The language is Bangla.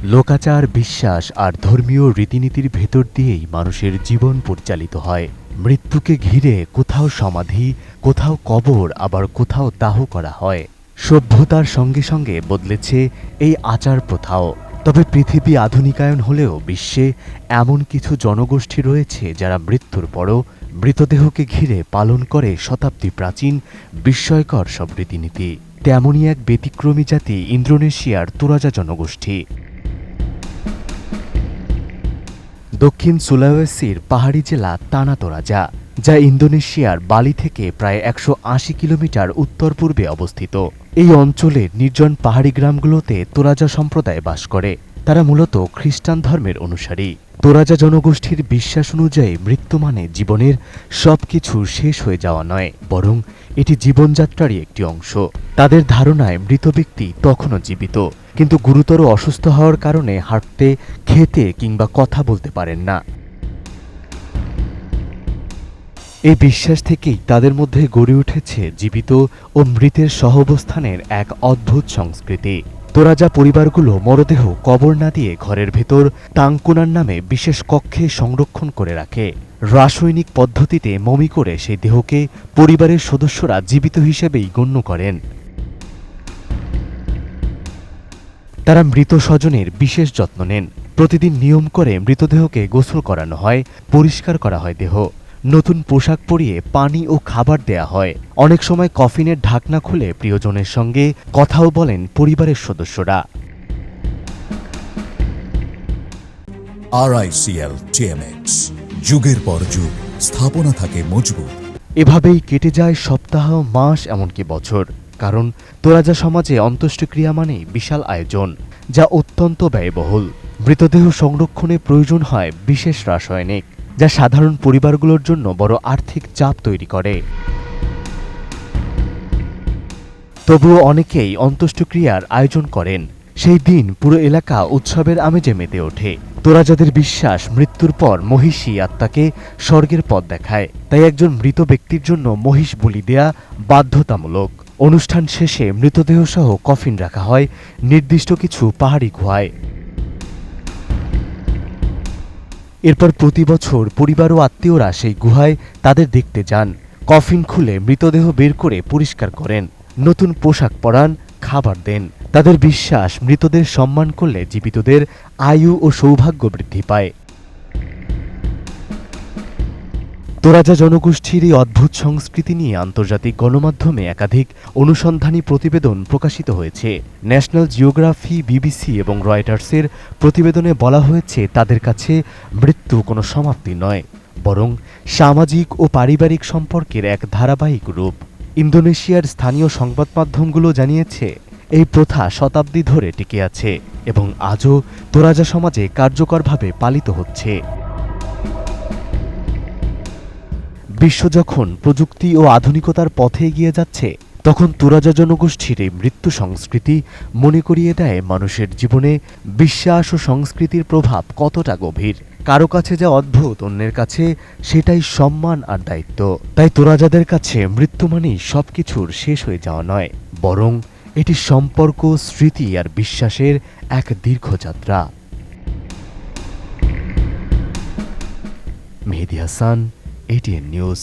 লোকাচার, বিশ্বাস আর ধর্মীয় রীতিনীতির ভেতর দিয়েই মানুষের জীবন পরিচালিত হয়। মৃত্যুকে ঘিরে কোথাও সমাধি, কোথাও কবর, আবার কোথাও দাহ করা হয়। সভ্যতার সঙ্গে সঙ্গে বদলেছে এই আচার প্রথাও। তবে পৃথিবী আধুনিকায়ন হলেও বিশ্বে এমন কিছু জনগোষ্ঠী রয়েছে যারা মৃত্যুর পরও মৃতদেহকে ঘিরে পালন করে শতাব্দী প্রাচীন বিস্ময়কর সব রীতিনীতি। তেমনই এক ব্যতিক্রমী জাতি ইন্দোনেশিয়ার তোরাজা জনগোষ্ঠী। দক্ষিণ সুলাওয়েসির পাহাড়ি জেলা তানা তোরাজা, যা ইন্দোনেশিয়ার বালি থেকে প্রায় ১৮০ কিলোমিটার উত্তর পূর্বে অবস্থিত। এই অঞ্চলের নির্জন পাহাড়ি গ্রামগুলোতে তোরাজা সম্প্রদায় বাস করে। তারা মূলত খ্রিস্টান ধর্মের অনুসারী। তোরাজা জনগোষ্ঠীর বিশ্বাস অনুযায়ী মৃত্যু মানে জীবনের সবকিছু শেষ হয়ে যাওয়া নয়, বরং এটি জীবনযাত্রারই একটি অংশ। তাদের ধারণায় মৃত ব্যক্তি তখনও জীবিত, কিন্তু গুরুতর অসুস্থ হওয়ার কারণে হাঁটতে, খেতে কিংবা কথা বলতে পারেন না। এই বিশ্বাস থেকেই তাদের মধ্যে গড়ে উঠেছে জীবিত ও মৃতের সহাবস্থানের এক অদ্ভুত সংস্কৃতি। তোরাজা পরিবারগুলো মরদেহ কবর না দিয়ে ঘরের ভেতর তাংকুনার নামে বিশেষ কক্ষে সংরক্ষণ করে রাখে। রাসায়নিক পদ্ধতিতে মমি করে সেই দেহকে পরিবারের সদস্যরা জীবিত হিসেবেই গণ্য করেন। তারা মৃত স্বজনের বিশেষ যত্ন নেন। প্রতিদিন নিয়ম করে মৃতদেহকে গোসল করানো হয়, পরিষ্কার করা হয় দেহ, নতুন পোশাক পরিয়ে পানি ও খাবার দেয়া হয়। অনেক সময় কফিনের ঢাকনা খুলে প্রিয়জনের সঙ্গে কথাও বলেন পরিবারের সদস্যরা। RICL TMX, যুগের পর যুগ স্থাপনা থাকে মজবুত। এভাবেই কেটে যায় সপ্তাহ, মাস, এমনকি বছর। কারণ তোরাজা সমাজে অন্ত্যেষ্টিক্রিয়া মানেই বিশাল আয়োজন, যা অত্যন্ত ব্যয়বহুল। মৃতদেহ সংরক্ষণে প্রয়োজন হয় বিশেষ রাসায়নিক, যা সাধারণ পরিবারগুলোর জন্য বড় আর্থিক চাপ তৈরি করে। তবুও অনেকেই অন্ত্যেষ্টিক্রিয়ার আয়োজন করেন। সেই দিন পুরো এলাকা উৎসবের আমেজে মেতে ওঠে। তোরাজাদের বিশ্বাস, মৃত্যুর পর মহিষী আত্মাকে স্বর্গের পথ দেখায়। তাই একজন মৃত ব্যক্তির জন্য মহিষ বলি দেয়া বাধ্যতামূলক। অনুষ্ঠান শেষে মৃতদেহ সহ কফিন রাখা হয় নির্দিষ্ট কিছু পাহাড়ি গুহায়। এরপর প্রতি বছর পরিবার ও আত্মীয়রা সেই গুহায় তাদের দেখতে যান। কফিন খুলে মৃতদেহ বের করে পরিষ্কার করেন, নতুন পোশাক পরান, খাবার দেন। তাদের বিশ্বাস, মৃতদের সম্মান করলে জীবিতদের আয়ু ও সৌভাগ্য বৃদ্ধি পায়। তোরাজা জনগোষ্ঠীর এই অদ্ভুত সংস্কৃতি নিয়ে আন্তর্জাতিক গণমাধ্যমে একাধিক অনুসন্ধানী প্রতিবেদন প্রকাশিত হয়েছে। ন্যাশনাল জিওগ্রাফি, বিবিসি এবং রয়টার্সের প্রতিবেদনে বলা হয়েছে, তাদের কাছে মৃত্যু কোনো সমাপ্তি নয়, বরং সামাজিক ও পারিবারিক সম্পর্কের এক ধারাবাহিক রূপ। ইন্দোনেশিয়ার স্থানীয় সংবাদ মাধ্যমগুলো জানিয়েছে, এই প্রথা শতাব্দী ধরে টিকে আছে এবং আজও তোরাজা সমাজে কার্যকরভাবে পালিত হচ্ছে। বিশ্ব যখন প্রযুক্তি ও আধুনিকতার পথে এগিয়ে যাচ্ছে, তখন তোরাজা জনগোষ্ঠীর এই মৃত্যু সংস্কৃতি মনে করিয়ে দেয় মানুষের জীবনে বিশ্বাস ও সংস্কৃতির প্রভাব কতটা গভীর। কারো কাছে যা অদ্ভুত, অন্যের কাছে সেটাই সম্মান আর দায়িত্ব। তাই তোরাজাদের কাছে মৃত্যু মানেই সবকিছুর শেষ হয়ে যাওয়া নয়, বরং এটি সম্পর্ক, স্মৃতি আর বিশ্বাসের এক দীর্ঘ যাত্রা। মেহেদী হাসান, ATN নিউজ।